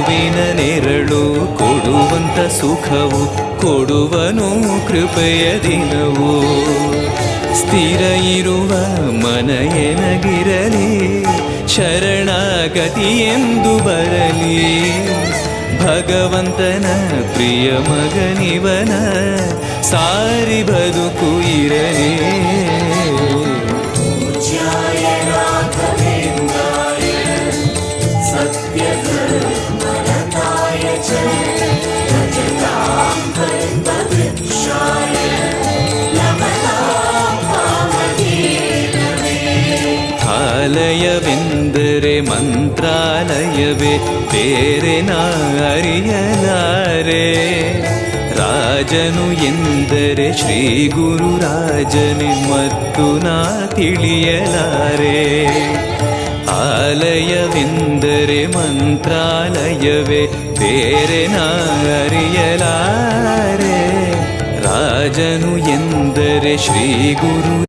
ಹೂವಿನ ನೆರಳು ಕೊಡುವಂತ ಸುಖವು ಕೊಡುವನು ಕೃಪೆಯ ದಿನವು. ಸ್ಥಿರ ಇರುವ ಮನ ಎನಗಿರಲಿ ಶರಣಾಗತಿ ಎಂದು ಬರಲಿ. ಭಗವಂತನ ಪ್ರಿಯ ಮಗನಿವನ ಸಾರಿ ಬದುಕು ಇರಲಿ. ಆಲಯವೆಂದರೆ ಮಂತ್ರಾಲಯವೇ ಬೇರೆ ನಾ ಅರಿಯಲಾರೆ. ರಾಜನು ಎಂದರೆ ಶ್ರೀ ಗುರುರಾಜನೇ ಮತ್ತು ನಾ ತಿಳಿಯಲಾರೆ. ಆಲಯವೆಂದರೆ ಮಂತ್ರಾಲಯವೇ ಬೇರೆ ನಾ ಅರಿಯಲಾರೆ. ರಾಜನು ಎಂದರೆ ಶ್ರೀ ಗುರು